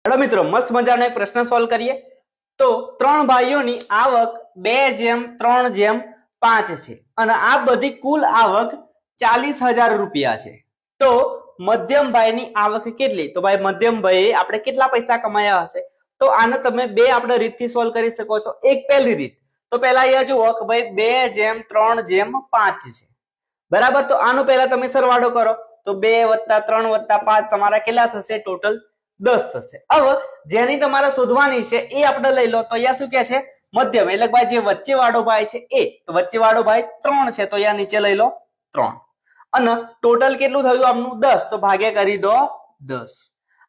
Hello મિત્રો, મસ્ત મજાનો એક પ્રશ્ન સોલ્વ કરીએ. તો ત્રણ ભાઈઓની આવક 2:3:5 છે અને આ બધી કુલ આવક 40,000 રૂપિયા છે. તો મધ્યમ ભાઈની આવક કેટલી? તો ભાઈ મધ્યમ ભાઈએ આપણે કેટલા પૈસા કમાયા હશે? તો આને તમે બે આપણે રીતથી સોલ્વ કરી શકો છો. એક પહેલી રીત, તો પહેલા અહીંયા જુઓ કે ભાઈ 2:3:5 છે, બરાબર. તો આનો પહેલા તમે સરવાળો કરો તો 2 + 3 + 5 તમારા કેટલા થશે? ટોટલ 10 થશે. હવે જેની તમારે શોધવાની છે એ આપણે લઈ લો. તો અહીંયા શું કે છે? મધ્યમ, એટલે ભાઈ જે વચ્ચે વાળો ભાઈ છે એ, તો વચ્ચે વાળો ભાઈ 3 છે, તો અહીંયા નીચે લઈ લો 3. અને ટોટલ કેટલું થયું આપનું? 10. તો ભાગ્યા કરી દો 10.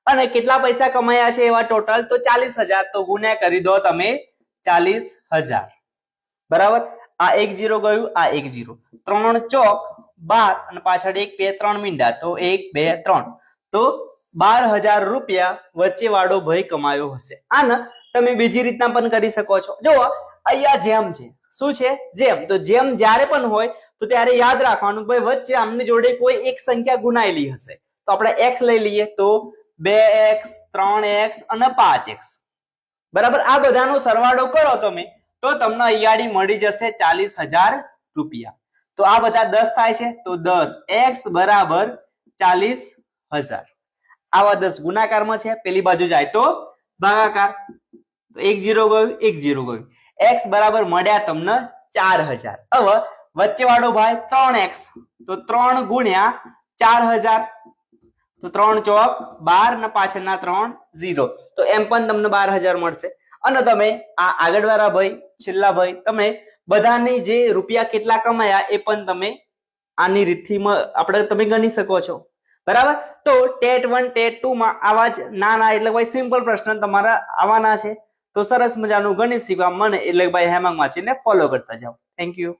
અને કેટલા પૈસા કમાયા છે એવા ટોટલ? તો 40,000. તો ગુણ્યા કરી દો તમે 40,000, બરાબર. આ 1 0 ગયું, આ 1 0. 3 ચોક 12 અને પાછળ 1 2 3 મીંડા, તો 1 2 3. તો 12,000 રૂપિયા વચ્ચે વાળો ભાઈ કમાયો હશે. આને તમે બીજી રીતના પણ કરી શકો છો. જો અહીંયા જેમ છે, શું છે? જેમ. તો જેમ જ્યારે પણ હોય તો ત્યારે યાદ રાખવાનું ભાઈ વચ્ચે આમની જોડે કોઈ એક સંખ્યા ગુણાયેલી હશે. તો આપણે x લઈ લઈએ, તો 2x 3x અને 5x, બરાબર. આ બધાનો સરવાળો કરો તમે તો તમને અહીંયા મળી જશે 40,000 રૂપિયા. તો આ બધા 10 થાય છે, તો 10x બરાબર 40,000. આવા 10 ગુણાકારમાં છે, પેલી બાજુ જાય તો ભાગાકાર. તો 1 0 ગયું, 1 0 ગયું. x બરાબર મળ્યા તમને 4,000. હવે વચ્ચે વાળો ભાઈ 3x, તો 3 ગુણ્યા 4,000. તો 3 ચોક 12 ને પાછળના 3 0. તો એમ પણ તમને 12,000 મળશે. અને તમે આ આગળ વાળા ભાઈ, છેલ્લા ભાઈ, તમે બધાની જે રૂપિયા કેટલા કમાયા એ પણ તમે આની રીતથી આપણે તમે ગણી શકો છો, બરાબર. તો ટેટ 1 ટેટ 2 માં આવા જ નાના એટલે ભાઈ સિમ્પલ પ્રશ્ન તમારા આવવાના છે. તો સરસ મજાનું ગણિત શીખવા મને એટલે ભાઈ હેમાંગ વાંચીને ફોલો કરતા જાઓ. Thank you.